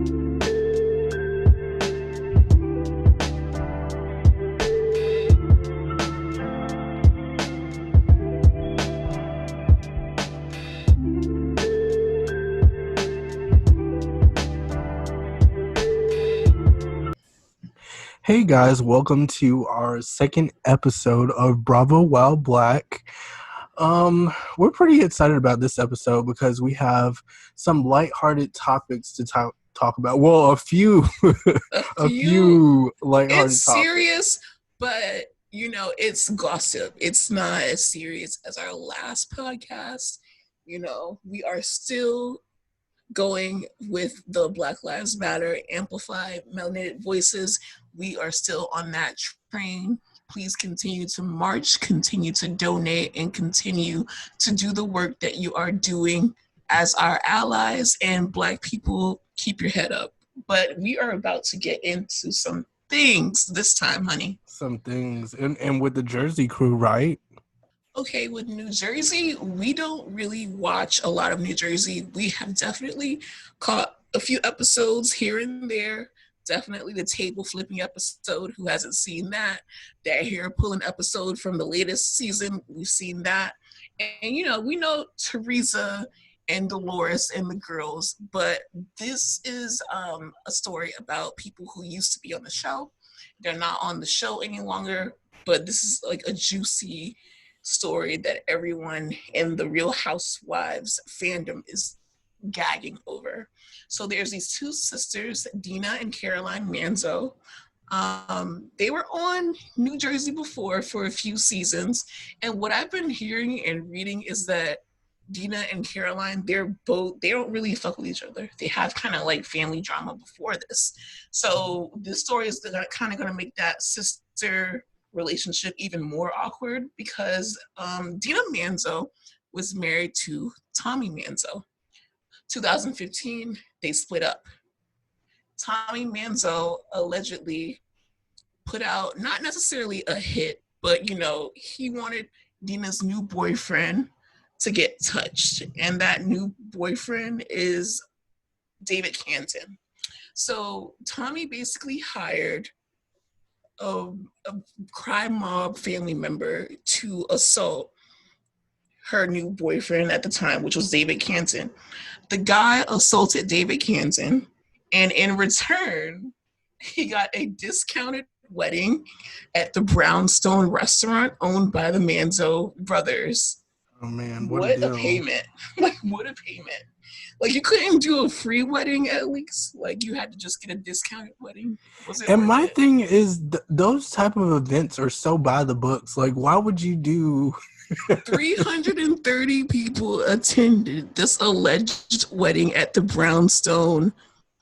Hey guys, welcome to our second episode of Bravo While Black. We're pretty excited about this episode because we have some lighthearted topics to talk about. Well, a few lighthearted It's topics. serious, but it's gossip. It's not as serious as our last podcast. We are still going with the Black Lives Matter, amplify melanated voices. We are still on that train. Please continue to march, continue to donate, and continue to do the work that you are doing as our allies. And Black people, keep your head up. But we are about to get into some things this time, honey. Some things. And with the Jersey crew, right? Okay, with New Jersey, we don't really watch a lot of New Jersey. We have definitely caught a few episodes here and there. Definitely the table flipping episode. Who hasn't seen that? That hair pulling episode from the latest season. We've seen that. And, we know Teresa and Dolores and the girls, but this is a story about people who used to be on the show. They're not on the show any longer, but this is like a juicy story that everyone in the Real Housewives fandom is gagging over. So there's these two sisters, Dina and Caroline Manzo. They were on New Jersey before for a few seasons, and what I've been hearing and reading is that Dina and Caroline, they don't really fuck with each other. They have kind of like family drama before this. So this story is kind of going to make that sister relationship even more awkward because Dina Manzo was married to Tommy Manzo. 2015, they split up. Tommy Manzo allegedly put out not necessarily a hit, but he wanted Dina's new boyfriend to get touched, and that new boyfriend is David Canton. So Tommy basically hired a crime mob family member to assault her new boyfriend at the time, which was David Canton. The guy assaulted David Canton, and in return, he got a discounted wedding at the Brownstone restaurant owned by the Manzo brothers. Oh man, What a payment. What a payment. Like, you couldn't do a free wedding at least? Like, you had to just get a discounted wedding? And my thing is, those type of events are so by the books. Like, why would you do... 330 people attended this alleged wedding at the Brownstone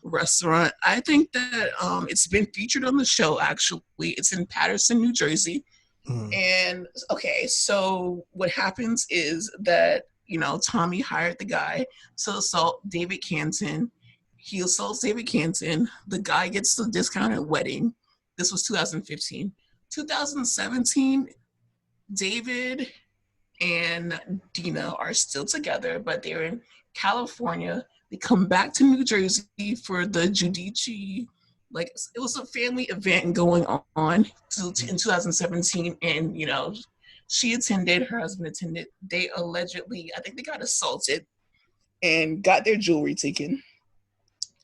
restaurant. I think that it's been featured on the show, actually. It's in Paterson, New Jersey. And okay, so what happens is that Tommy hired the guy to assault David Canton. He assaults David Canton. The guy gets the discounted wedding. This was 2015. 2017, David and Dina are still together, but they're in California. They come back to New Jersey for the Giudice. Like, it was a family event going on in 2017, and she attended, her husband attended. They allegedly, I think they got assaulted and got their jewelry taken.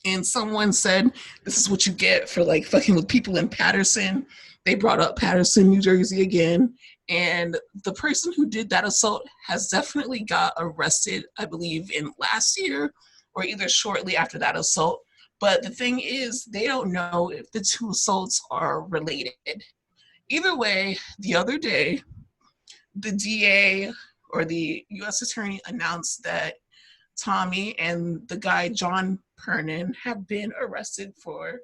And someone said, this is what you get for like fucking with people in Paterson. They brought up Paterson, New Jersey again. And the person who did that assault has definitely got arrested, I believe, in last year or either shortly after that assault. But the thing is, they don't know if the two assaults are related. Either way, the other day, the DA or the U.S. Attorney announced that Tommy and the guy, John Pernin, have been arrested for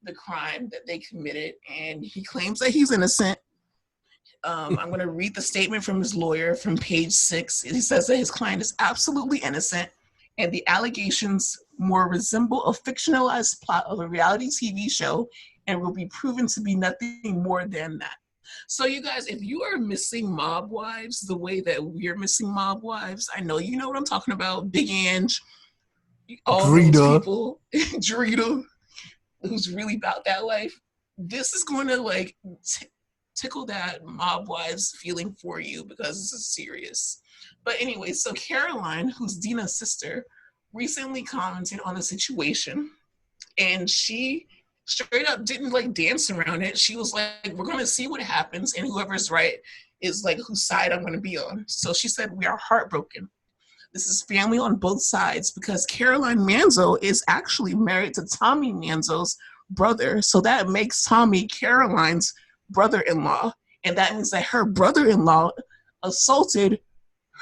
the crime that they committed, and he claims that he's innocent. I'm going to read the statement from his lawyer from page 6. He says that his client is absolutely innocent, and the allegations more resemble a fictionalized plot of a reality TV show and will be proven to be nothing more than that. So you guys, if you are missing mob wives the way that we're missing mob wives, I know you know what I'm talking about. Big Ange, all those Drita. people, Drita, who's really about that life. This is going to like tickle that mob wives feeling for you because this is serious. But anyway, so Caroline, who's Dina's sister, recently commented on the situation, and she straight up didn't like dance around it. She was like, we're going to see what happens, and whoever's right is like whose side I'm going to be on. So she said, we are heartbroken. This is family on both sides because Caroline Manzo is actually married to Tommy Manzo's brother. So that makes Tommy Caroline's brother-in-law. And that means that her brother-in-law assaulted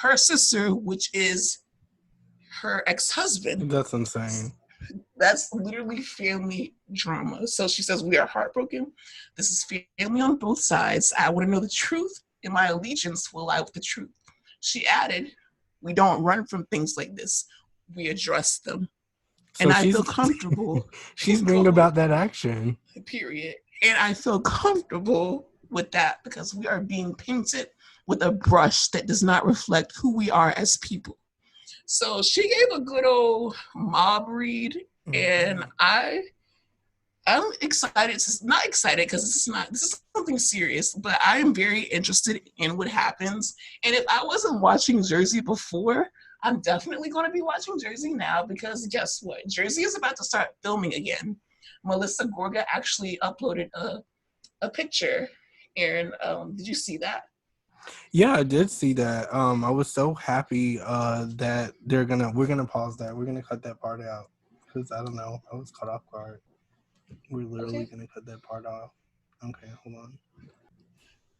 her sister, which is her ex-husband. That's insane. That's literally family drama. So she says, we are heartbroken. This is family on both sides. I want to know the truth, and my allegiance will lie with the truth. She added, we don't run from things like this. We address them. So And I feel comfortable. she's bringing about that action. Period. And I feel comfortable with that because we are being painted with a brush that does not reflect who we are as people. So she gave a good old mob read, and I'm excited. Not excited because this is something serious, but I am very interested in what happens. And if I wasn't watching Jersey before, I'm definitely going to be watching Jersey now because guess what? Jersey is about to start filming again. Melissa Gorga actually uploaded a picture. Aaron, did you see that? Yeah, I did see that. I was so happy that we're gonna pause that. We're gonna cut that part out because I don't know. I was caught off guard. We're literally gonna cut that part off. Okay, hold on.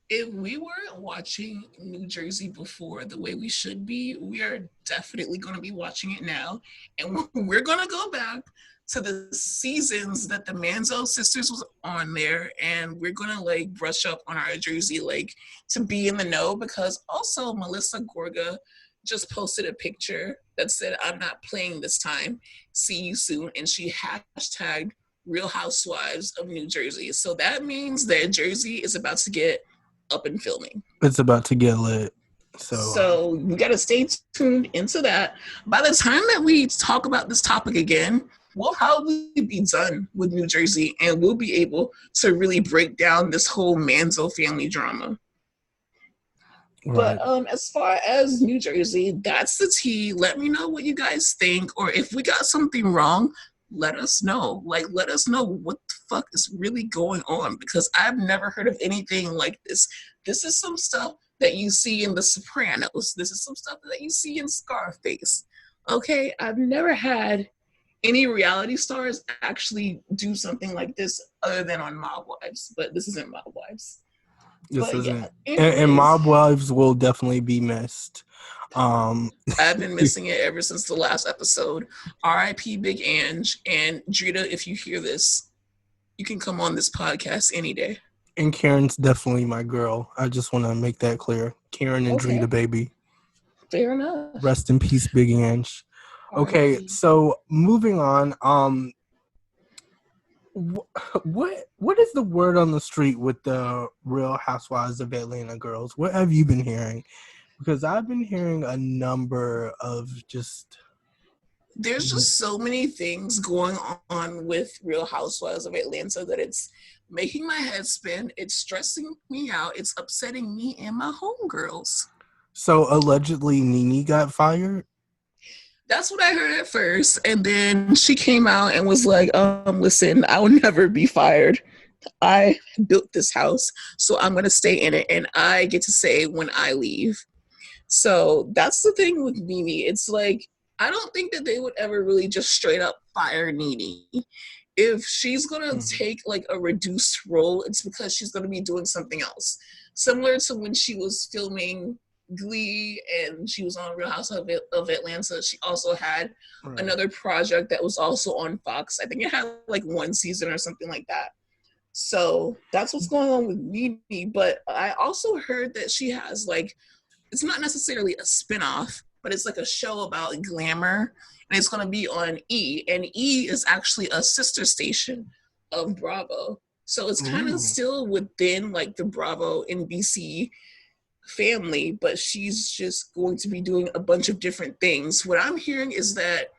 If we weren't watching New Jersey before the way we should be, we are definitely going to be watching it now. And we're going to go back to the seasons that the Manzo sisters was on there. And we're going to like brush up on our Jersey, like to be in the know, because also Melissa Gorga just posted a picture that said, I'm not playing this time. See you soon. And she hashtagged Real Housewives of New Jersey. So that means that Jersey is about to get up and filming. It's about to get lit. So we got to stay tuned into that. By the time that we talk about this topic again, we'll probably be done with New Jersey and we'll be able to really break down this whole Manzo family drama. Right. But as far as New Jersey, that's the tea. Let me know what you guys think, or if we got something wrong, let us know. Like, let us know what the fuck is really going on, because I've never heard of anything like this. This is some stuff that you see in The Sopranos. This is some stuff that you see in Scarface. Okay, I've never had any reality stars actually do something like this other than on Mob Wives, but this isn't Mob Wives. This isn't. And Mob Wives will definitely be missed. I've been missing it ever since the last episode. R.I.P. Big Ange. And Drita, if you hear this, you can come on this podcast any day. And Karen's definitely my girl. I just want to make that clear. Karen and Drita, baby. Fair enough. Rest in peace, Big Ange. Okay, so moving on. What is the word on the street with the Real Housewives of Atlanta girls? What have you been hearing? Because I've been hearing a number of just... There's just so many things going on with Real Housewives of Atlanta that it's making my head spin. It's stressing me out. It's upsetting me and my homegirls. So allegedly Nene got fired? That's what I heard at first. And then she came out and was like, listen, I will never be fired. I built this house, so I'm going to stay in it. And I get to say when I leave. So that's the thing with Nene. It's like, I don't think that they would ever really just straight up fire Nene. If she's going to take like a reduced role, it's because she's going to be doing something else. Similar to when she was filming Glee and she was on Real Housewives of Atlanta. She also had another project that was also on Fox. I think it had like one season or something like that. So that's what's going on with Nene. But I also heard that she has like, it's not necessarily a spinoff, but it's like a show about glamour, and it's going to be on E. And E is actually a sister station of Bravo. So it's kind of still within like the Bravo NBC family, but she's just going to be doing a bunch of different things. What I'm hearing is that,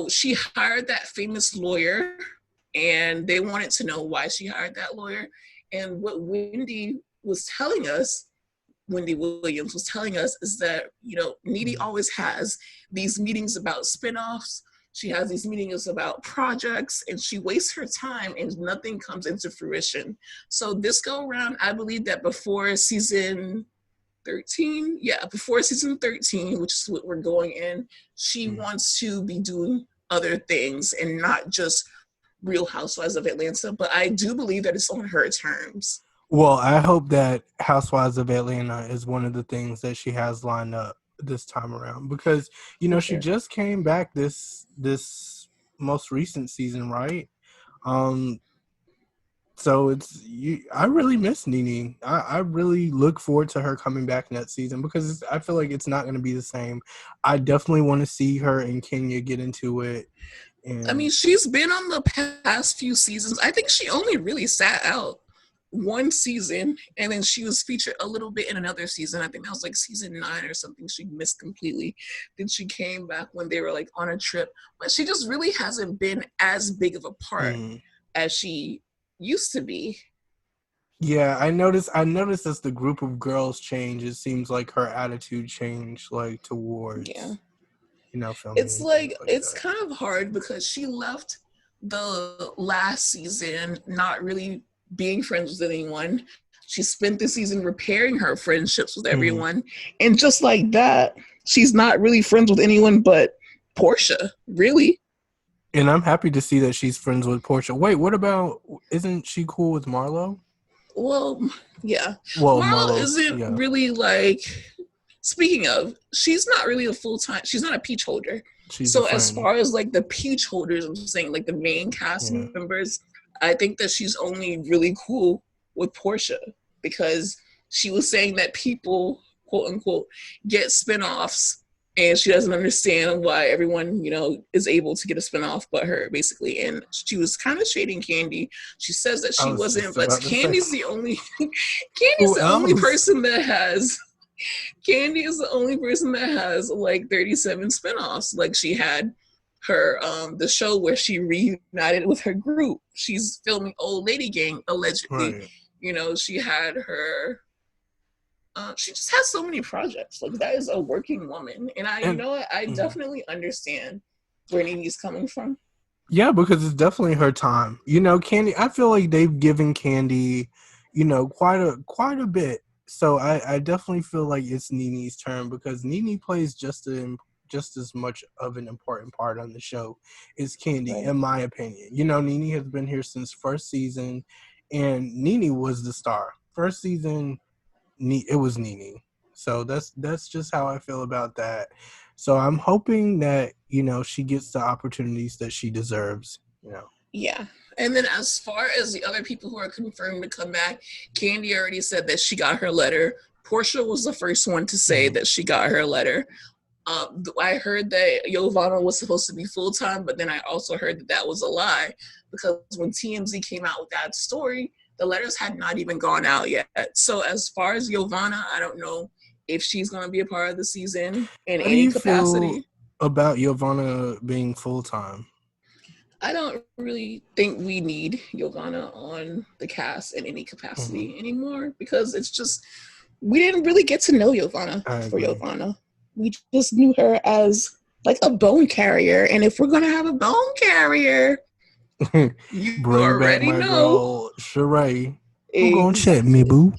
She hired that famous lawyer, and they wanted to know why she hired that lawyer. And what Wendy Williams was telling us, is that, Needy always has these meetings about spinoffs. She has these meetings about projects, and she wastes her time and nothing comes into fruition. So this go around, I believe that before season 13, before season 13, which is what we're going in, she wants to be doing other things and not just Real Housewives of Atlanta. But I do believe that it's on her terms. Well, I hope that Housewives of Atlanta is one of the things that she has lined up this time around, because For she sure. just came back this most recent season, right? Um, so I really miss Nene. I really look forward to her coming back next season, because I feel like it's not going to be the same. I definitely want to see her and Kenya get into it. I mean, And she's been on the past few seasons. I think she only really sat out one season, and then she was featured a little bit in another season. I think that was like season 9 or something. She missed completely. Then she came back when they were like on a trip, but she just really hasn't been as big of a part as she used to be. yeah, I noticed. As the group of girls change, it seems like her attitude changed, like Yeah. towards filming It's and things like, like it's that. kind of hard because she left the last season not really being friends with anyone. She spent the season repairing her friendships with Mm-hmm. everyone, and just like that, she's not really friends with anyone but Portia, really. And I'm happy to see that she's friends with Portia. Wait, what about? Isn't she cool with Marlo? Well, yeah. Well, Marlo Marlo's, isn't yeah, really like, speaking of, she's not really a full-time, she's not a peach holder. she's a So as friend. far as like the peach holders, I'm saying like the main cast Yeah. members, I think that she's only really cool with Portia, because she was saying that people, quote unquote, get spinoffs, and she doesn't understand why everyone, is able to get a spinoff but her, basically. And she was kind of shading Candy. She says that I she was wasn't, just but about to say, Candy's who the only else? person that has Candy is the only person that has like 37 spinoffs. Like, she had her the show where she reunited with her group. She's filming Old Lady Gang, allegedly. Right. She had her she just has so many projects. Like, that is a working woman. And And I mhm. definitely understand where Nini's coming from. Yeah, because it's definitely her time. Candy. I feel like they've given Candy, quite a bit. So I definitely feel like it's Nene's turn, because Nene plays just as much of an important part on the show as Candy, Right. in my opinion. Nene has been here since first season, and Nene was the star. First season, it was Nene. So that's just how I feel about that. So I'm hoping that she gets the opportunities that she deserves. Yeah. And then as far as the other people who are confirmed to come back, Candy already said that she got her letter. Portia was the first one to say Mm-hmm. that she got her letter. I heard that Giovanna was supposed to be full time, but then I also heard that that was a lie, because when TMZ came out with that story, the letters had not even gone out yet. So as far as Giovanna, I don't know if she's going to be a part of the season in How do any you feel capacity. about Giovanna being full time? I don't really think we need Giovanna on the cast in any Mm-hmm. capacity anymore, because it's just, we didn't really get to know Giovanna I for agree. Giovanna. We just knew her as like a bone carrier. And if we're going to have a bone carrier, you Bring back already my know. girl Sheree. Who gonna check me, Exactly. boo?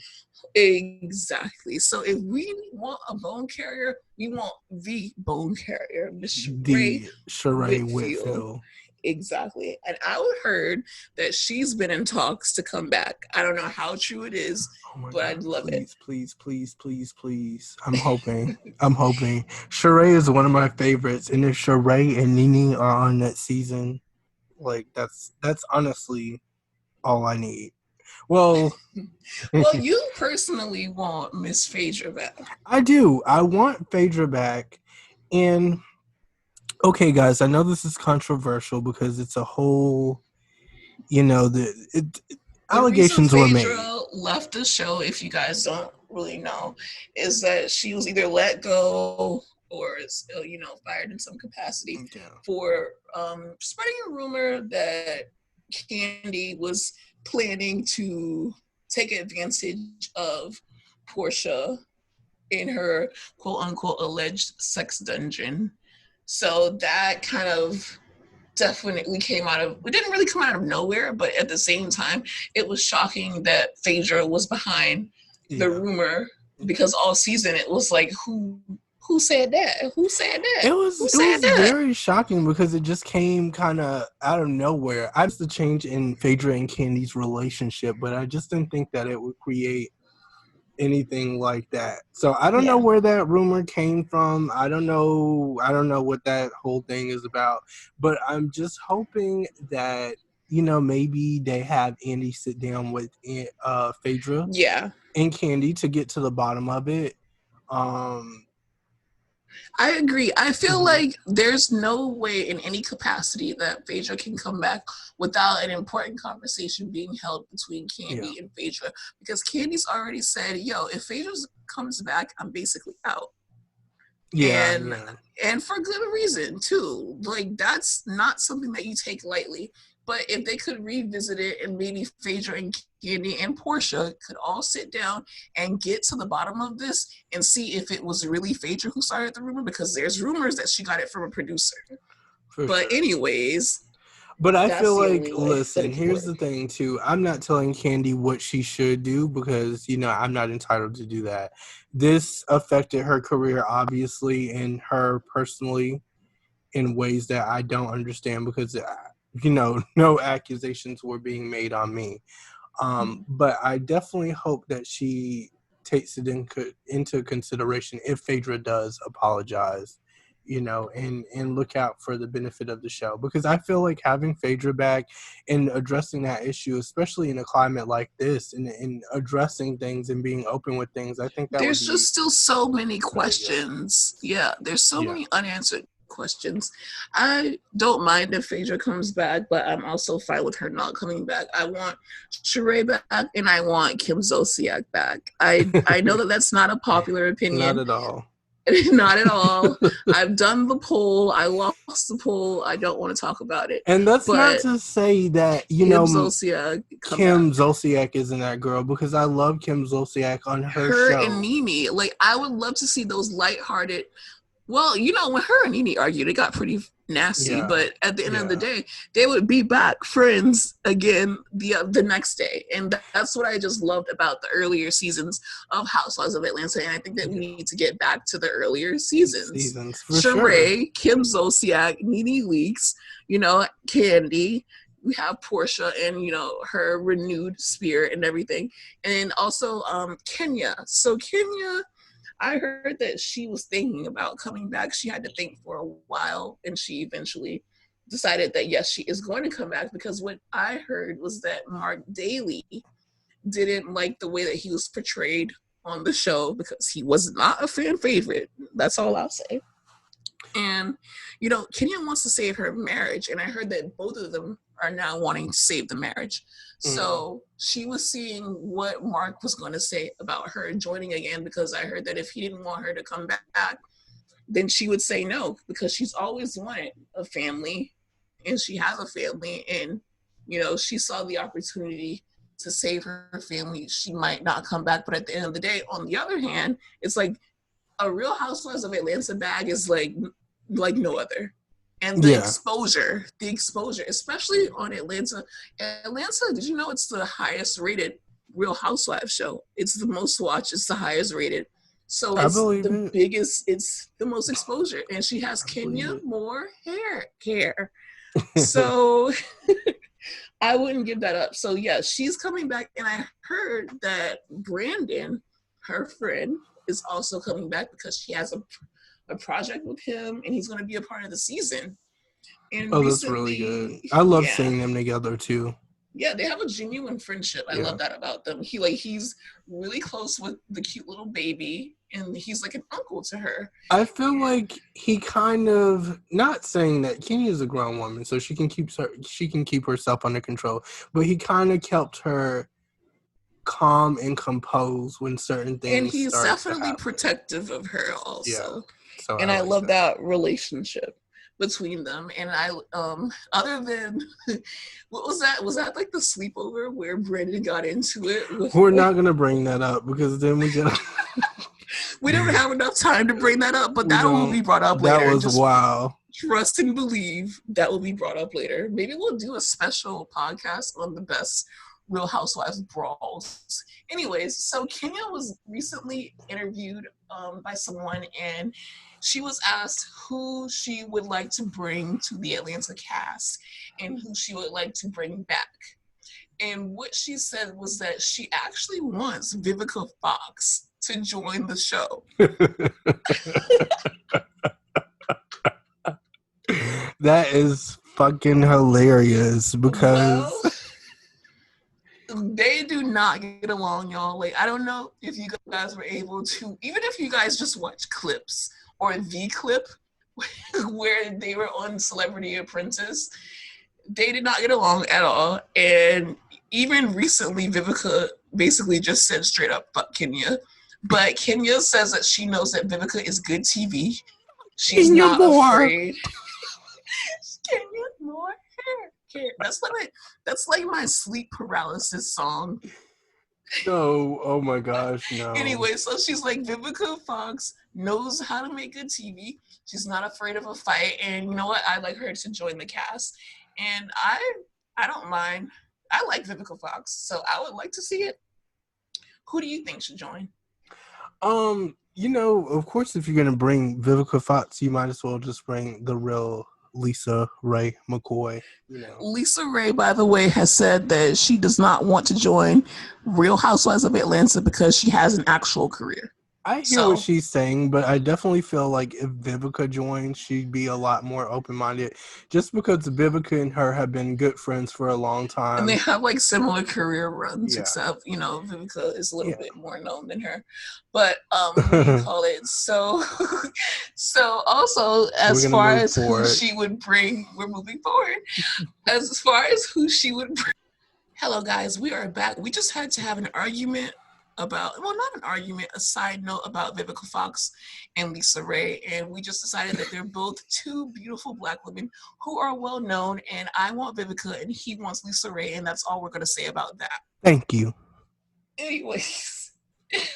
Exactly. So if we want a bone carrier, we want the bone carrier, Miss Ray The Sheree Whitfield. Whitfield. Exactly. And I heard that she's been in talks to come back. I don't know how true it is, Oh my but I'd God! love it. Please, please, please, please, please. I'm hoping. I'm hoping. Sheree is one of my favorites, and if Sheree and Nene are on that season, like that's honestly all I need. Well, Well, you personally want Miss Phaedra back. I do. I want Phaedra back, and okay, guys, I know this is controversial because it's a whole, The reason allegations were made. Phaedra left the show, if you guys don't really know, is that she was either let go or fired in some capacity Yeah. for spreading a rumor that Candy was planning to take advantage of Portia in her quote unquote alleged sex dungeon. So that kind of definitely came out of, it didn't really come out of nowhere, but at the same time, it was shocking that Phaedra was behind the Yeah. rumor, because all season it was like, who said that? Who said that? It Who said was that? very shocking because it just came kind of out of nowhere. I just the change in Phaedra and Candy's relationship, but I just didn't think that it would create anything like that. So I don't know Yeah. where that rumor came from. I don't know what that whole thing is about. But I'm just hoping that, maybe they have Andy sit down with Phaedra Yeah. and Candy to get to the bottom of it. Um I agree. I feel mhm. like there's no way in any capacity that Phaedra can come back without an important conversation being held between Yeah. Candy and Phaedra, because Candy's already said, yo, if Phaedra comes back, I'm basically out. Yeah, and yeah. and for good reason too. Like, that's not something that you take lightly. But if they could revisit it, and maybe Phaedra and Candy and Portia could all sit down and get to the bottom of this and see if it was really Phaedra who started the rumor, because there's rumors that she got it from a producer. For But sure. anyways, But I that's feel the like, only way that listen, it could here's work. the thing too. I'm not telling Candy what she should do because, I'm not entitled to do that. This affected her career, obviously, and her personally in ways that I don't understand because, no accusations were being made on me. But I definitely hope that she takes it into consideration if Phaedra does apologize, and look out for the benefit of the show. Because I feel like having Phaedra back and addressing that issue, especially in a climate like this, and addressing things and being open with things, I think that would There's just be still so many really good. questions. Yeah, there's so Yeah. many unanswered questions. I don't mind if Phaedra comes back, but I'm also fine with her not coming back. I want Sheree back, and I want Kim Zolciak back. I know that that's not a popular Not opinion. at all. Not at all. I've done the poll. I lost the poll. I don't want to talk about it. And that's not But to say that, Kim Zolciak, come back. Kim Zolciak isn't that girl, because I love Kim Zolciak on her Her and show. Nene, like, I would love to see those lighthearted. Well, when her and Nene argued, it got pretty nasty. Yeah. But at the end of the Yeah. day, they would be back friends again the next day, and that's what I just loved about the earlier seasons of Housewives of Atlanta. And I think that we Yeah. need to get back to the earlier seasons. Seasons for sure. Sheree, Kim Zolciak, Nene Leakes, Candy. We have Portia and her renewed spirit and everything, and also Kenya. So Kenya, I heard that she was thinking about coming back. She had to think for a while, and she eventually decided that yes, she is going to come back, because what I heard was that Mark Daly didn't like the way that he was portrayed on the show, because he was not a fan favorite. That's all I'll say. And Kenya wants to save her marriage, and I heard that both of them are now wanting to save the marriage. Mm. So she was seeing what Mark was going to say about her joining again, because I heard that if he didn't want her to come back, then she would say no, because she's always wanted a family, and she has a family, and she saw the opportunity to save her family. She might not come back, but at the end of the day, on the other hand, it's like a Real Housewives of Atlanta bag is like no other. And Yeah. the exposure, especially on Atlanta. Atlanta, did you know it's the highest rated Real Housewives show? It's the most watched, it's the highest rated. So I it's believe the it. biggest, it's the most exposure. And she has I believe Kenya it. more hair. So I wouldn't give that up. So yeah, she's coming back. And I heard that Brandon, her friend, is also coming back, because she has a project with him, and he's going to be a part of the season. And Oh, that's really good. recently, I love yeah, seeing them together too. yeah, they have a genuine friendship. I Yeah. love that about them. He's really close with the cute little baby, and he's like an uncle to her. I feel like he kind of, not saying that Kenny is a grown woman, so she can keep herself under control, but he kind of kept her calm and composed when certain And things he's start to definitely happen. protective of her Yeah. also. So And I I like love that. that relationship between them. And I other than what was that? Was that like the sleepover where Brandon got into it with We're not gonna bring that up because then we get we don't have enough time to bring that up, but we that will don't. be brought up That later. was Just wow. trust and believe that will be brought up later. Maybe we'll do a special podcast on the best Real Housewives brawls. Anyways, so Kenya was recently interviewed by someone, and she was asked who she would like to bring to the Atlanta cast and who she would like to bring back. And what she said was that she actually wants Vivica Fox to join the show. That is fucking hilarious because Well, they do not get along, y'all. Like, I don't know if you guys were able to, even if you guys just watch clips or the clip where they were on Celebrity Apprentice, they did not get along at all. And even recently, Vivica basically just said straight up, fuck Kenya. But Kenya says that she knows that Vivica is good TV. She's Kenya not Moore. afraid. Kenya Moore. That's like my sleep paralysis song. No, oh my gosh, no. Anyway, so she's like, Vivica Fox knows how to make good TV. She's not afraid of a fight, and you know what? I'd like her to join the cast, and I don't mind. I like Vivica Fox, so I would like to see it. Who do you think should join? Of course, if you're gonna bring Vivica Fox, you might as well just bring the real Lisa Ray McCoy. Lisa Ray, by the way, has said that she does not want to join Real Housewives of Atlanta because she has an actual career. I hear what So, she's saying, but I definitely feel like if Vivica joined, she'd be a lot more open-minded. Just because Vivica and her have been good friends for a long and they time. have like similar career runs, Yeah. except Vivica is a little Yeah. bit more known than her. But what do you call it? So, so also as far as who she would bring, we're moving forward. As far as who she would bring. Hello, guys. We are back. We just had to have an argument about, well, not an argument, a side note about Vivica Fox and Lisa Ray. And we just decided that they're both two beautiful Black women who are well known. And I want Vivica and he wants Lisa Ray. And that's all we're going to say about that. Thank you. Anyways.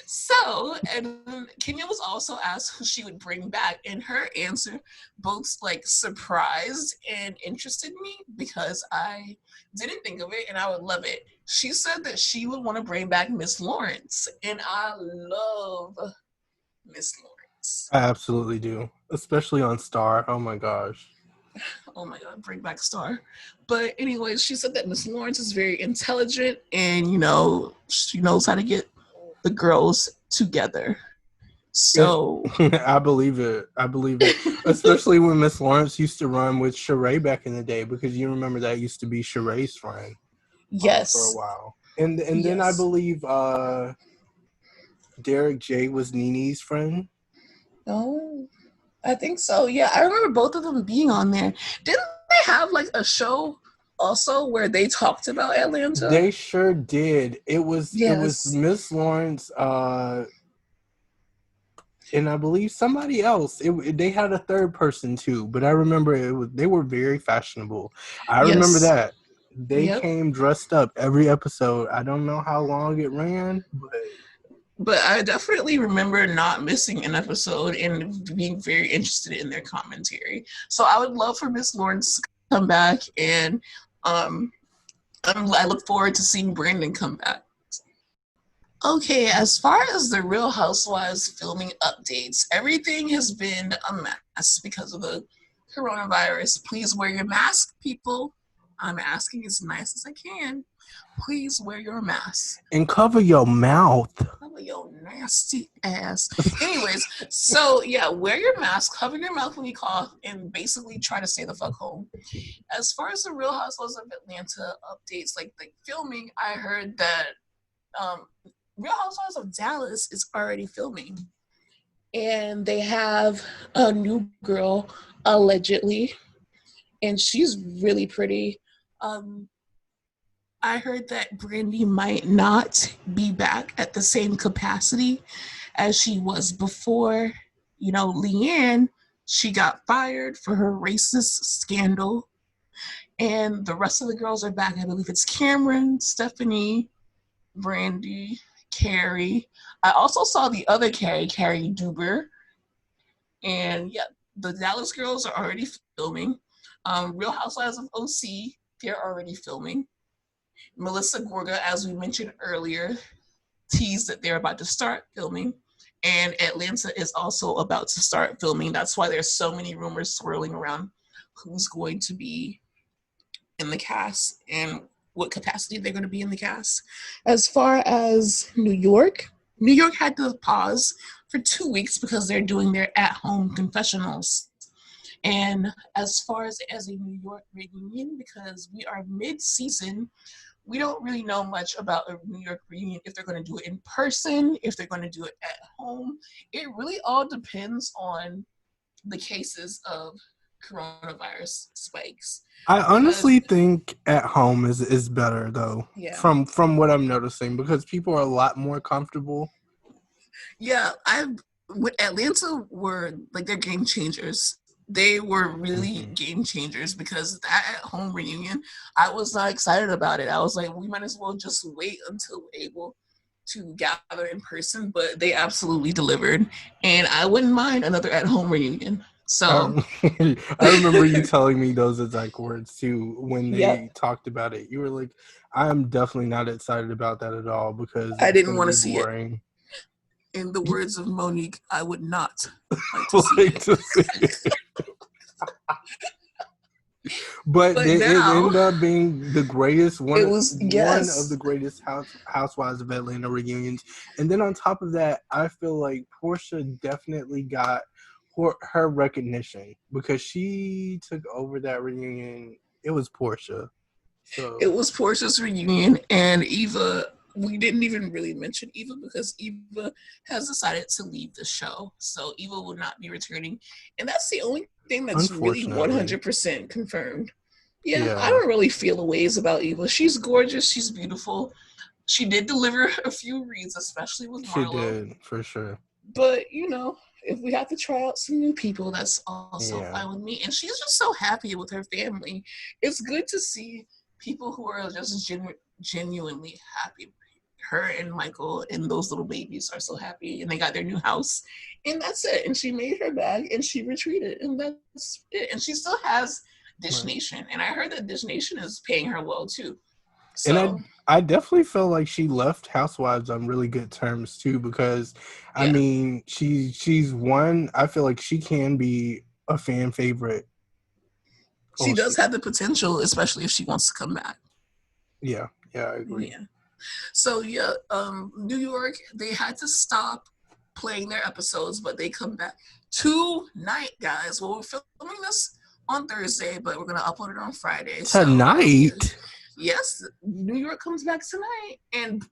So, and Kenya was also asked who she would bring back, and her answer both like surprised and interested me because I didn't think of it and I would love it. She said that she would want to bring back Miss Lawrence, and I love Miss Lawrence. I absolutely do, especially on Star. Oh my gosh. Oh my God, bring back Star. But anyways, she said that Miss Lawrence is very intelligent and she knows how to get the girls together. So I believe it. Especially when Miss Lawrence used to run with Sheree back in the day, because you remember that used to be Sheree's friend. Yes. For a while. And then I believe Derek J was Nene's friend. Oh, I think so. Yeah, I remember both of them being on there. Didn't they have like a show also where they talked about Atlanta? They sure did. It was Miss Lawrence, and I believe somebody else. They had a third person too, but I remember they were very fashionable. I remember that. They came dressed up every episode. I don't know how long it ran, but I definitely remember not missing an episode and being very interested in their commentary. So I would love for Miss Lawrence to come back, and I look forward to seeing Brandon come back. Okay, as far as the Real Housewives filming updates, everything has been a mess because of the coronavirus. Please wear your mask, people. I'm asking as nice as I can. Please wear your mask. And cover your mouth. Cover your nasty ass. Anyways, so yeah, wear your mask, cover your mouth when you cough, and basically try to stay the fuck home. As far as the Real Housewives of Atlanta updates, like the filming, I heard that Real Housewives of Dallas is already filming. And they have a new girl, allegedly, and she's really pretty. I heard that Brandy might not be back at the same capacity as she was before. You know, Leanne, she got fired for her racist scandal, and the rest of the girls are back. I believe it's Cameron, Stephanie, Brandy, Carrie. I also saw the other Carrie, Carrie Duber, and yeah, the Dallas girls are already filming. Real Housewives of OC, they're already filming. Melissa Gorga, as we mentioned earlier, teased that they're about to start filming. And Atlanta is also about to start filming. That's why there's so many rumors swirling around who's going to be in the cast and what capacity they're going to be in the cast. As far as New York had to pause for 2 weeks because they're doing their at-home confessionals. And as far as a New York reunion, because we are mid-season, we don't really know much about a New York reunion, if they're going to do it in person, if they're going to do it at home. It really all depends on the cases of coronavirus spikes. I Because, honestly think at home is better though, yeah, from what I'm noticing, because people are a lot more comfortable. yeah, I've with Atlanta were like they're game changers. They were really Hmm. game changers because that at home reunion, I was not excited about it. I was like, we might as well just wait until we're able to gather in person, but they absolutely delivered. And I wouldn't mind another at home reunion. So, I, I remember you telling me those exact words too when yep, they talked about it. You were like, I am definitely not excited about that at all because I it's didn't going to want to be see it. boring. In the words of Monique, I would not like to see Like it. to see it. But But it now ended up being the greatest it one, was, one of the yes, greatest Housewives of Atlanta reunions. And then on top of that, I feel like Portia definitely got her recognition because she took over that reunion. It was Portia, it so was Portia's reunion, and Eva. We didn't even really mention Eva because Eva has decided to leave the show. So Eva will not be returning. And that's the only thing that's really unfortunately, 100% confirmed. Yeah, I yeah, don't really feel a ways about Eva. She's gorgeous. She's beautiful. She did deliver a few reads, especially with she Marlo. did for sure. But, you know, if we have to try out some new people, that's also Yeah, fine with me. And she's just so happy with her family. It's good to see people who are just genuinely happy. Her and Michael and those little babies are so happy, and they got their new house, and that's it. And she made her bag and she retreated, and that's it. And she still has Dish right. Nation, and I heard that Dish Nation is paying her well too. And So I definitely feel like she left Housewives on really good terms too because I yeah, mean she's one. I feel like she can be a fan favorite. she Oh, does have the potential, especially if she wants to come back. yeah, yeah, I agree. Yeah. So yeah, New York, they had to stop playing their episodes, but they come back tonight, guys. Well, we're filming this on Thursday, but we're gonna upload it on Friday. So yeah, Tonight, yes, New York comes back tonight, and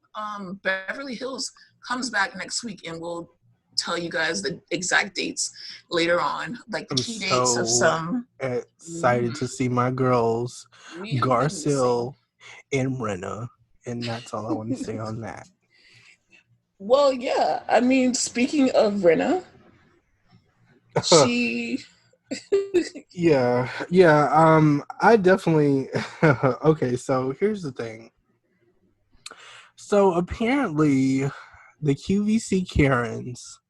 Beverly Hills comes back next week, and we'll tell you guys the exact dates later on, like the I'm key dates of so some. excited to see my girls, We have been missing. Garcelle and Renna, and that's all I want to say on that. Well, yeah. I mean, speaking of Renna, she Yeah, yeah. I definitely. Okay, so here's the thing. So apparently, the QVC Karens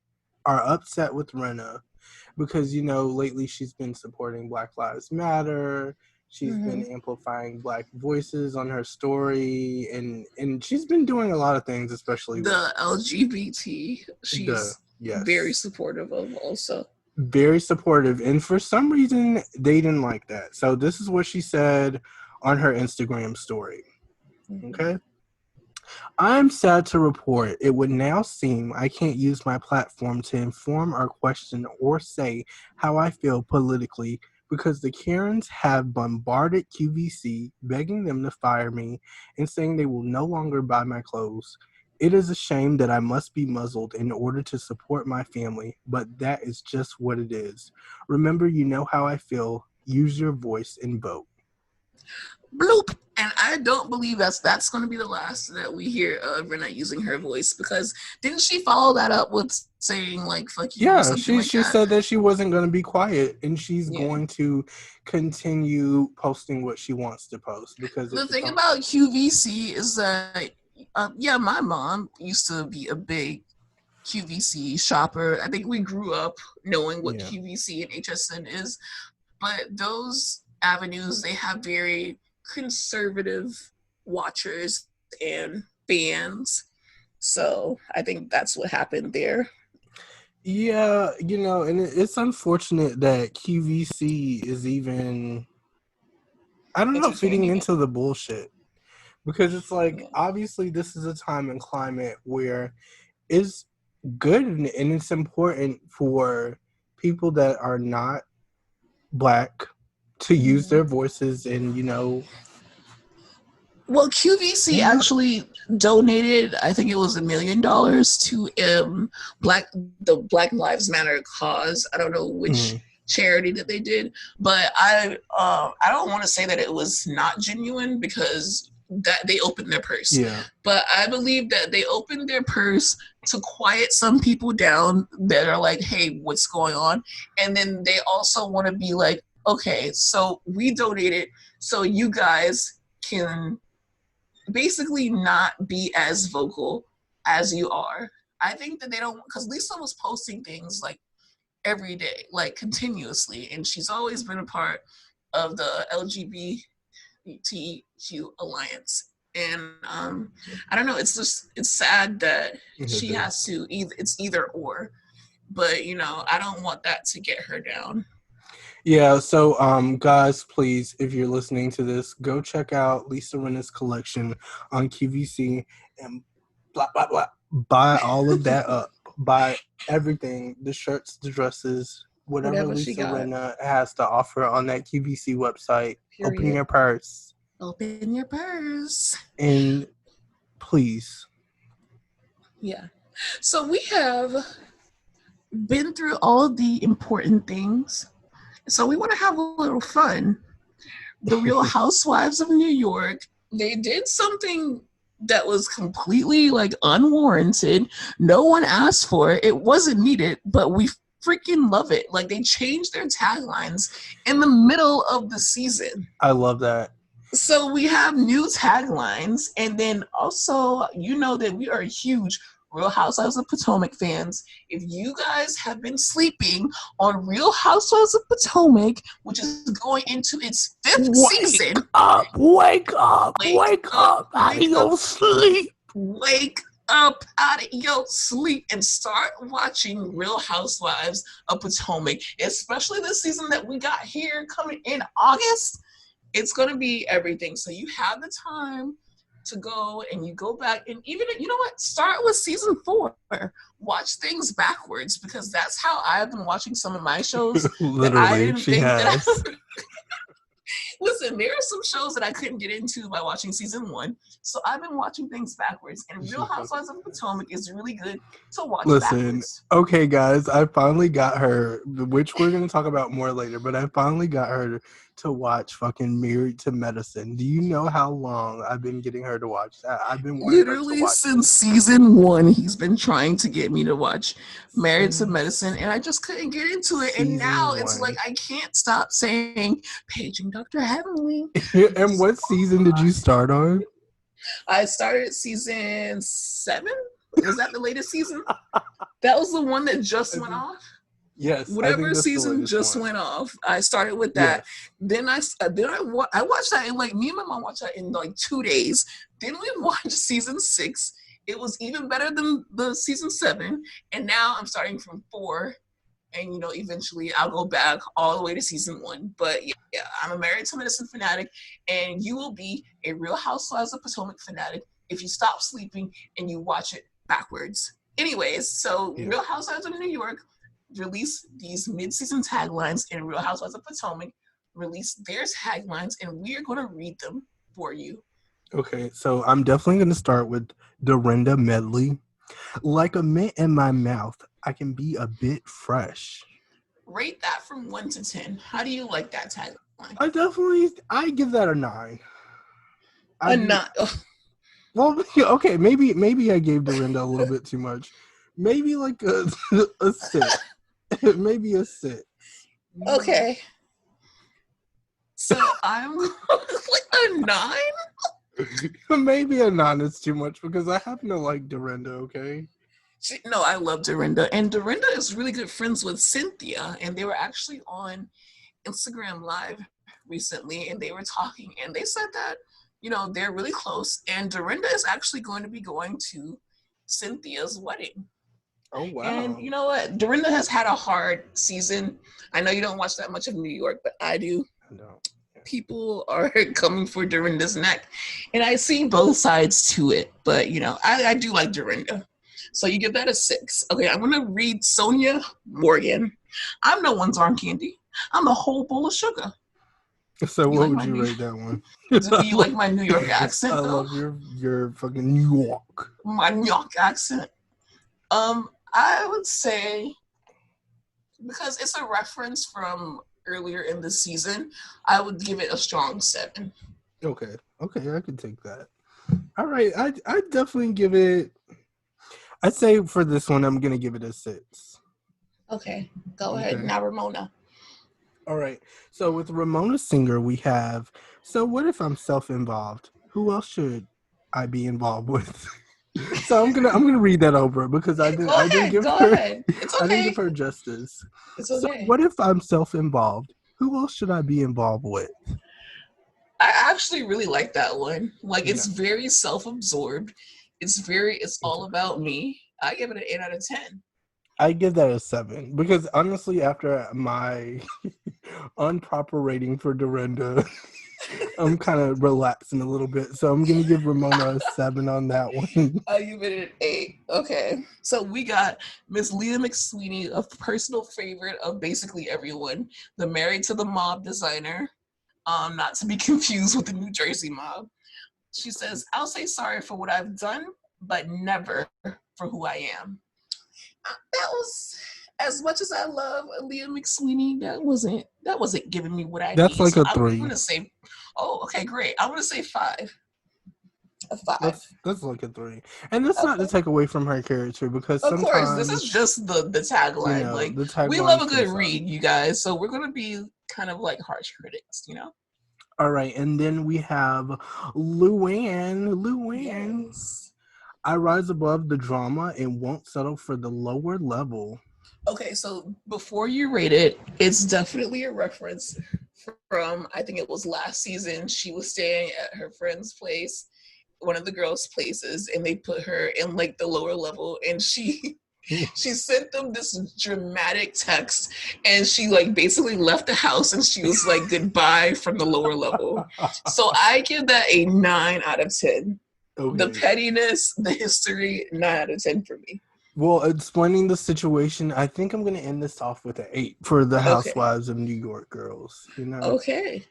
are upset with Renna because lately she's been supporting Black Lives Matter. She's been Mhm. amplifying Black voices on her story, and she's been doing a lot of things, especially with the LGBT, the she's very yes, supportive of also. very supportive. And for some reason, they didn't like that. So this is what she said on her Instagram story. Mhm. Okay. I'm sad to report it would now seem I can't use my platform to inform or question or say how I feel politically because the Karens have bombarded QVC, begging them to fire me and saying they will no longer buy my clothes. It is a shame that I must be muzzled in order to support my family, but that is just what it is. Remember, you know how I feel. Use your voice and vote. Bloop. And I don't believe that's going to be the last that we hear of Renee using her voice, because didn't she follow that up with saying like "fuck you" or Yeah, something like she that? said that she wasn't going to be quiet, and she's Yeah. going to continue posting what she wants to post because The it's thing some. about QVC is that, yeah, my mom used to be a big QVC shopper. I think we grew up knowing what Yeah. QVC and HSN is, but those avenues, they have very conservative watchers and fans. So I think that's what happened there. Yeah, and it's unfortunate that QVC is even, I don't know, feeding Entertaining it. into the bullshit. Because it's like, Yeah. obviously, this is a time and climate where it's good and it's important for people that are not black to use Mm-hmm. their voices and, Well, QVC stand up. actually donated, I think it was $1 million to Black the Black Lives Matter cause. I don't know which Mm, charity that they did, but I don't want to say that it was not genuine, because that they opened their purse. yeah, But I believe that they opened their purse to quiet some people down that are like, "Hey, what's going on?" And then they also want to be like, "Okay, so we donated, so you guys can basically not be as vocal as you are." I think that they don't, because Lisa was posting things like every day, like continuously, and she's always been a part of the LGBTQ alliance. And I don't know. It's sad that it she has is. to either or, but I don't want that to get her down. Yeah, so guys, please, if you're listening to this, go check out Lisa Rinna's collection on QVC and blah blah blah. Buy all of that up. Buy everything, the shirts, the dresses, whatever Whatever she Lisa got. Rinna has to offer on that QVC website. Open Period. your purse Open your purse. and please. Yeah. So we have been through all of the important things. So we want to have a little fun. The Real Housewives of New York, they did something that was completely like unwarranted. No one asked for it. It wasn't needed, but we freaking love it. Like, they changed their taglines in the middle of the season. I love that. So we have new taglines, and then also, that we are huge Real Housewives of Potomac fans. If you guys have been sleeping on Real Housewives of Potomac, which is going into its fifth Wake season, up, wake up, wake wake up, up out of wake up, your sleep. wake up out of your sleep and start watching Real Housewives of Potomac, especially this season that we got here coming in August. It's going to be everything. So you have the time to go, and you go back, and even, start with season 4. Watch things backwards, because that's how I've been watching some of my shows that I Literally, didn't she think that has. Listen, there are some shows that I couldn't get into by watching season 1. So I've been watching things backwards, and Real Housewives of Potomac is really good to watch Listen, backwards. okay, guys, I finally got her, which we're going to talk about more later, but I finally got her to watch fucking Married to Medicine. Do you know how long I've been getting her to watch that? I've been wanting her to Literally watch since it. season 1, he's been trying to get me to watch Married to Medicine, Since and I just couldn't get into it. And now season it's like one. I can't stop saying Paging Dr. Heavenly. And what season did you start on? I started season 7. Was that the latest season? That was the one that just went off. Yes, I think Whatever that's the season latest just one. went off, I started with that. Yes. Then I watched that in, like, me and my mom watched that in like 2 days. Then we watched season 6. It was even better than the season 7, and now I'm starting from 4. And eventually I'll go back all the way to season 1. But yeah, I'm a Married to Medicine fanatic, and you will be a Real Housewives of Potomac fanatic if you stop sleeping and you watch it backwards. Anyways, so Yeah. Real Housewives of New York released these mid-season taglines, and Real Housewives of Potomac released their taglines, and we are going to read them for you. Okay, so I'm definitely going to start with Dorinda Medley. Like a mint in my mouth, I can be a bit fresh. Rate that from 1 to 10. How do you like that tagline? I give that a 9. I'd be not. well. Okay, maybe I gave Dorinda a little bit too much. Maybe like a 6. Maybe a 6. Okay. So I'm like a 9. Maybe a 9 is too much because I happen to like Dorinda. Okay. No, I love Dorinda, and Dorinda is really good friends with Cynthia, and they were actually on Instagram Live recently, and they were talking, and they said that they're really close, and Dorinda is actually going to be going to Cynthia's wedding. Oh And wow. you know what? Dorinda has had a hard season. I know you don't watch that much of New York, but I do. No. People are coming for Dorinda's neck, and I see both sides to it. But I do like Dorinda. So you give that a 6. Okay, I'm gonna read Sonia Morgan. I'm no one's arm candy. I'm a whole bowl of sugar. So You what like would my you New rate that one? Do you like my New York I accent though? love your fucking New York. My New York accent. I would say, because it's a reference from earlier in the season, I would give it a strong 7. Okay, I can take that. All right, I definitely give it. I'd say for this one, I'm gonna give it a 6. Okay, go ahead. Okay. Now, Ramona. All right. So with Ramona Singer, we have. So what if I'm self-involved? Who else should I be involved with? So I'm gonna read that over because Go I didn't ahead. give Go her ahead. It's I didn't give okay. her justice. It's So okay. what if I'm self-involved? Who else should I be involved with? I actually really like that one. Like, Yeah. it's very self-absorbed. It's Okay. all about me. I give it an 8 out of 10. I give that a 7 because honestly, after my unproper rating for Dorinda, I'm kind of relaxing a little bit. So I'm gonna give Ramona a 7 on that one. I give it an 8. Okay. So we got Miss Leah McSweeney, a personal favorite of basically everyone, the Married to the Mob designer, not to be confused with the New Jersey mob. She says, I'll say sorry for what I've done, but never for who I am. That was, as much as I love Leah McSweeney, that wasn't giving me what I That's need. like So a I'm 3. gonna say, oh, okay, great. I'm gonna say 5. A 5. That's like a 3, and that's not to Okay. take away from her character because Of course, this is sometimes just the tagline. Like, the we love taglines a can good suck. read, you guys. So we're gonna be kind of like harsh critics. All right, and then we have Luann. Luann, Yes. I rise above the drama and won't settle for the lower level. Okay, so before you rate it, it's definitely a reference from, I think it was last season. She was staying at her friend's place, one of the girls' places, and they put her in like the lower level, and she sent them this dramatic text, and she like basically left the house, and she was like goodbye from the lower level. So I give that a 9 out of 10. The Okay. pettiness, the history, 9 out of 10 for me. Well, explaining the situation, I think I'm going to end this off with an 8 for the Okay. Housewives of New York girls. Okay.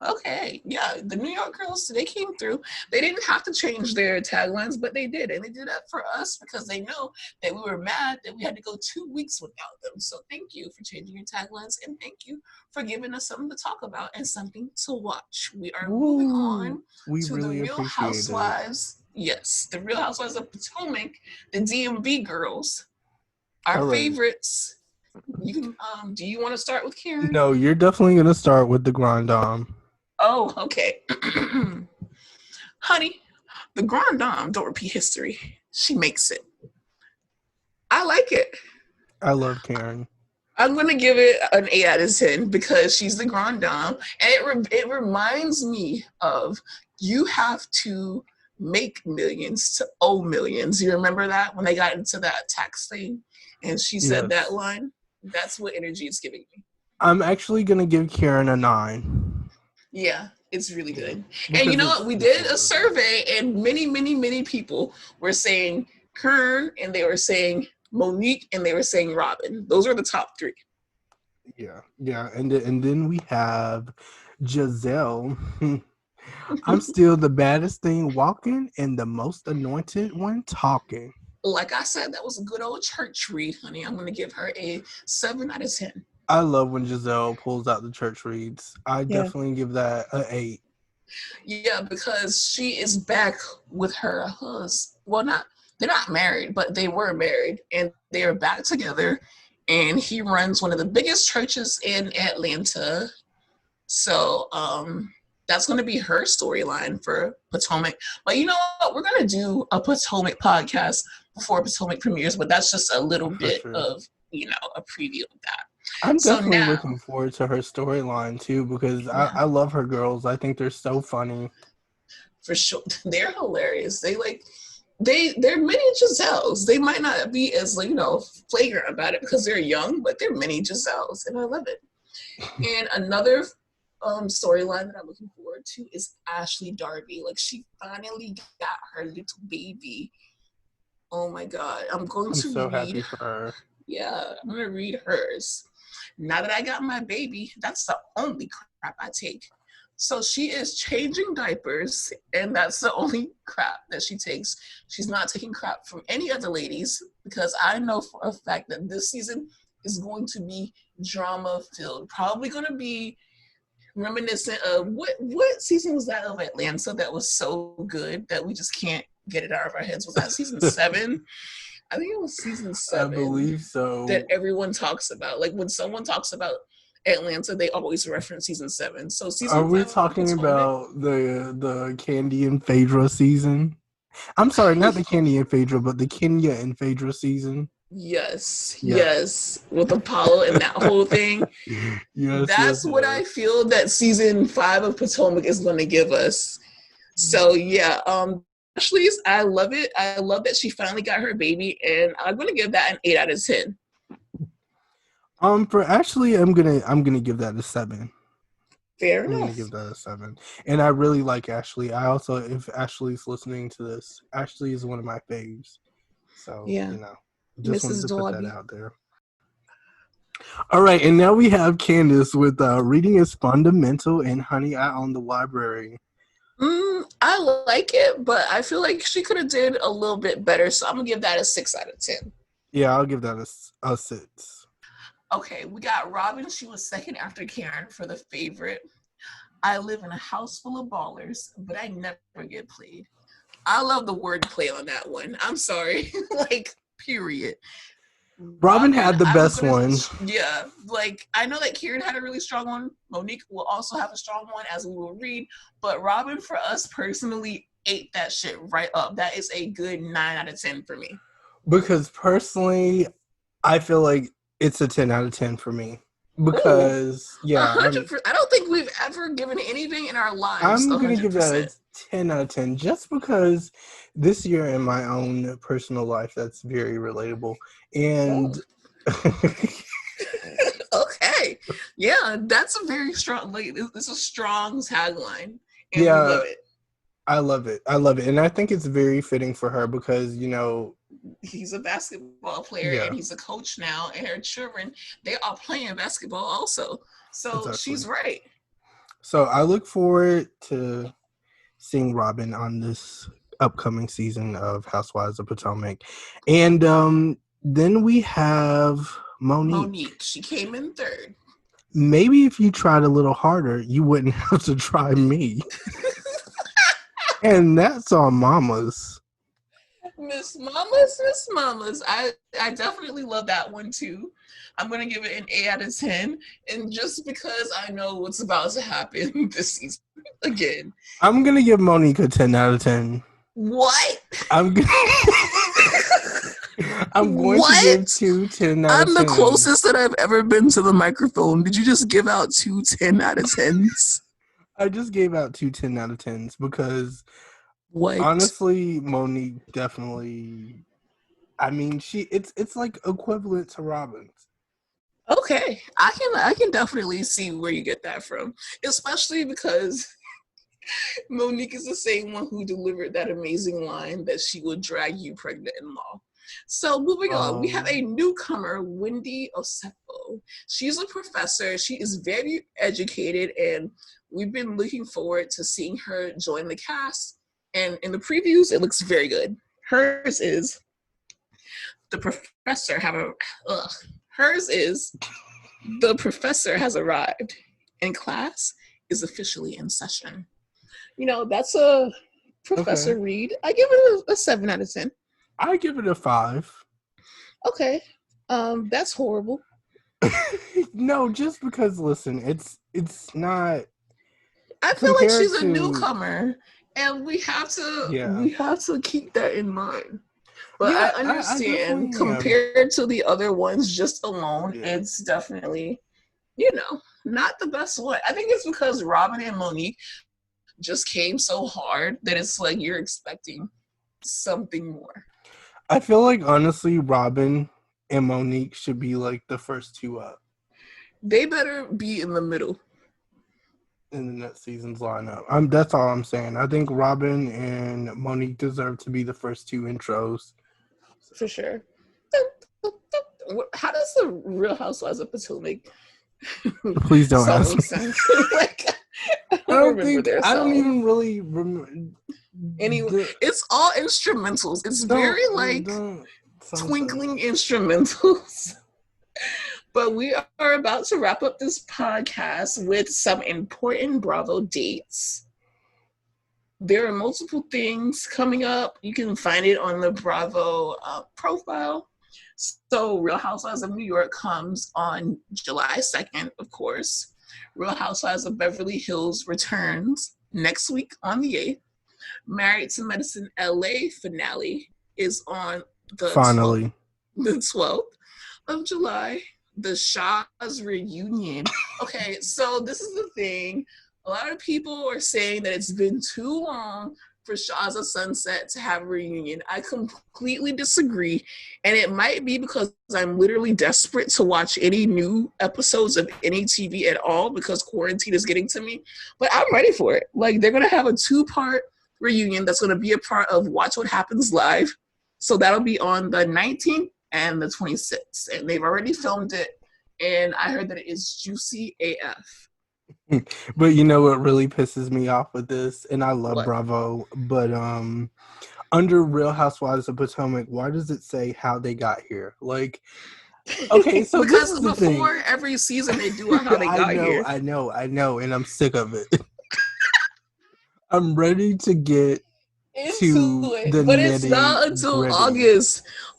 Okay, yeah, the New York girls, they came through. They didn't have to change their taglines, but they did. And they did that for us because they know that we were mad that we had to go 2 weeks without them. So thank you for changing your taglines, and thank you for giving us something to talk about and something to watch. We are moving Woo! on We to the really Real appreciate it. Housewives. Yes, the Real Housewives of Potomac, the DMV girls, our All right. favorites. You can do you want to start with Karen? No, you're definitely going to start with the Grand Dame. Oh, okay. Honey, the Grand Dame don't repeat history. She makes it. I like it. I love Karen. I'm gonna give it an 8 out of 10 because she's the Grand Dame, and it reminds me of, you have to make millions to owe millions. You remember that when they got into that tax thing, and she said that Yes. line? That's what energy it's giving me. I'm actually going to give Karen a 9. Yeah, it's really Yeah. good. And you Because know what? We it's did a deserving. survey, and many, many, many people were saying Kern, and they were saying Monique, and they were saying Robin. Those are the top 3. Yeah. Yeah. And then we have Giselle. I'm still the baddest thing walking and the most anointed one talking. Like I said, that was a good old church read, honey. I'm going to give her a 7 out of 10. I love when Giselle pulls out the church reads. I Yeah. definitely give that an 8. Yeah, because she is back with her husband. Well, not they're not married, but they were married, and they are back together. And he runs one of the biggest churches in Atlanta. So that's going to be her storyline for Potomac. But you know what? We're going to do a Potomac podcast before Potomac premieres, but that's just a little For bit sure. of, a preview of that. I'm So definitely now, looking forward to her storyline too because yeah, I love her girls. I think they're so funny. for sure, they're hilarious. They're mini Giselles. They might not be as flagrant about it because they're young, but they're mini Giselles, and I love it. And another storyline that I'm looking forward to is Ashley Darby. Like she finally got her little baby. Oh my god. I'm going I'm to so happy read, for her. yeah, I'm gonna read hers. Now that I got my baby, that's the only crap I take. So she is changing diapers, and that's the only crap that she takes. She's not taking crap from any other ladies because I know for a fact that this season is going to be drama filled. Probably going to be reminiscent of what season was that of Atlanta that was so good that we just can't get it out of our heads? Was that season 7? I think it was season I 7 believe that so. everyone talks about. Like when someone talks about Atlanta, they always reference season 7. So Are season we 5 of talking Potomac, about the Candy and Phaedra season? I'm sorry, not the Candy and Phaedra, but the Kenya and Phaedra season. yes, Yes. yes, with Apollo and that whole thing. Yes, yes, That's what I yes. feel that season 5 of Potomac is going to give us. So yeah, Ashley's, I love it. I love that she finally got her baby, and I'm gonna give that an 8 out of 10. For Ashley, I'm gonna give that a 7. Fair I'm gonna give enough. that a 7. And I really like Ashley. I also, if Ashley's listening to this, Ashley is one of my faves. So, Yeah, just wanted Mrs. to put that Dolby. out there. All right, and now we have Candace with reading is fundamental and Honey, I own the library. I like it, but I feel like she could have did a little bit better. So I'm gonna give that a 6 out of 10. Yeah, I'll give that a 6. Okay, we got Robin. She was second after Karen for the favorite. I live in a house full of ballers, but I never get played. I love the wordplay on that one. I'm sorry, like period. Robin Robin, had the I was best gonna, one. yeah, like I know that Kieran had a really strong one. Monique will also have a strong one, as we will read. But Robin, for us personally, ate that shit right up. That is a good 9 out of 10 for me. Because personally, I feel like it's a 10 out of 10 for me. Ooh, Because a yeah, hundred. I don't think we've ever given anything in our lives I'm a gonna hundred give that percent. a 10 out of 10 just because this year in my own personal life that's very relatable. Oh, And okay, yeah, that's a very strong. Like, it's a strong tagline, and we yeah, love it. I love it. I love it. And I think it's very fitting for her because, He's a basketball player and yeah, he's a coach now, and her children, they are playing basketball also. So exactly. she's right. So I look forward to seeing Robin on this upcoming season of Housewives of Potomac. And then we have Monique. Monique, she came in third. Maybe if you tried a little harder, you wouldn't have to try me. And that's on mamas. Miss Mamas. I definitely love that one too. I'm gonna give it an 8 out of 10, and just because I know what's about to happen this season again. I'm gonna give Monique a 10 out of 10. What? I'm gonna I'm going to give What? two 10 out of I'm the 10s. closest that I've ever been to the microphone. Did you just give out two 10 out of 10s? I just gave out two 10 out of 10s because What? honestly, Monique definitely. I mean, it's like equivalent to Robin's. Okay, I can definitely see where you get that from, especially because Monique is the same one who delivered that amazing line that she would drag you pregnant in law. So moving on, we have a Um, newcomer, Wendy Osefo. She's a professor. She is very educated, and we've been looking forward to seeing her join the cast. And in the previews, it looks very good. Hers is the professor have a. Ugh. Hers is the professor has arrived, and class is officially in session. That's a Okay. Professor Reed. I give it a 7 out of 10. I give it a 5. Okay. That's horrible. No, just because listen, it's not I feel like compared she's a to newcomer, and we have to yeah. we have to keep that in mind. But I Yeah, I understand definitely am. compared to the other ones just alone, Yeah. it's definitely, not the best one. I think it's because Robin and Monique just came so hard that it's like you're expecting something more. I feel like honestly Robin and Monique should be like the first two up They better be in the middle. in the next season's lineup. That's all I'm saying. I think Robin and Monique deserve to be the first two intros. For sure. How does the Real Housewives of Potomac Please don't ask song me. sound? Like, I don't remember their I don't song. even really remember. Anyway, it's all instrumentals. It's very like Don't something. twinkling instrumentals. But we are about to wrap up this podcast with some important Bravo dates. There are multiple things coming up. You can find it on the Bravo profile. So, Real Housewives of New York comes on July 2nd, of course. Real Housewives of Beverly Hills returns next week on the 8th. Married to Medicine LA finale is on the 12th, Finally. the 12th of July. The Shaw's reunion. Okay, so this is the thing. A lot of people are saying that it's been too long for Shaw's of Sunset to have a reunion. I completely disagree. And it might be because I'm literally desperate to watch any new episodes of any TV at all because quarantine is getting to me. But I'm ready for it. Like, they're going to have a 2-part reunion that's going to be a part of Watch What Happens Live. So that'll be on the 19th and the 26th. And they've already filmed it. And I heard that it is juicy AF. But you know what really pisses me off with this, and I love What? Bravo, but under Real Housewives of Potomac, why does it say how they got here? Like, okay, so this Because is the thing. before every season they do a how they I got know, here. I know, I know, and I'm sick of it. I'm ready to get Into to the it. But it's nitty not until gritty.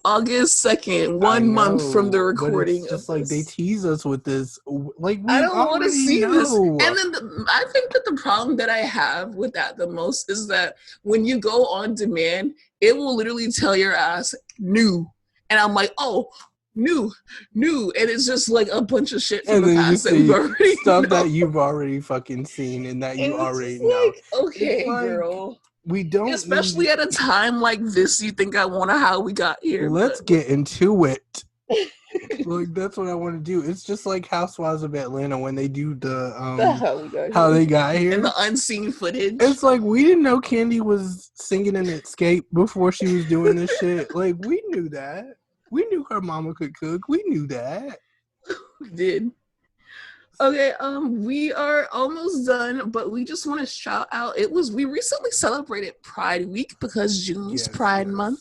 August 2nd, I 1 month from the know, but it's recording of just like they this. tease us with this. Like, I we don't want to already see this. know. And then I think that the problem that I have with that the most is that when you go on demand, it will literally tell your ass new. And I'm like, oh, new. And it's just like a bunch of shit from And the then you past that we see already stuff know. that you've already fucking seen and that you And it's already just know. like, It's okay, like girl. we don't Especially need. at a time like this, you think I want to how we got here, Let's but get into it. Like that's what I want to do. It's just like Housewives of Atlanta when they do the the hell we got how here. they got And here. the unseen footage. It's like we didn't know Candy was singing in Escape before she was doing this shit. Like we knew that. We knew her mama could cook. We knew that. We did. Okay, we are almost done, but we just want to shout out. We recently celebrated Pride Week because June's Yes, Pride Month,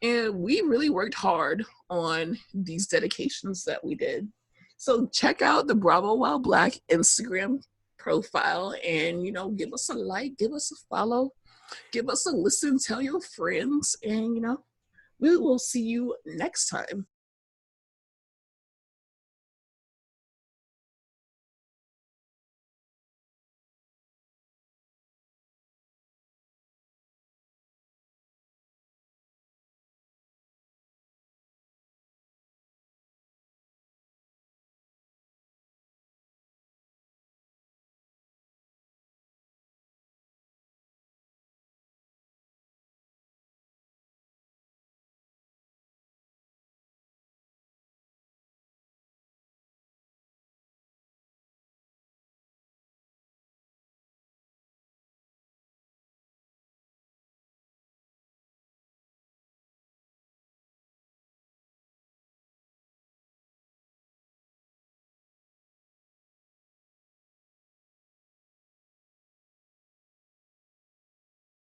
yes. and we really worked hard on these dedications that we did. So check out the Bravo While Black Instagram profile and give us a like, give us a follow, give us a listen, tell your friends, and we will see you next time.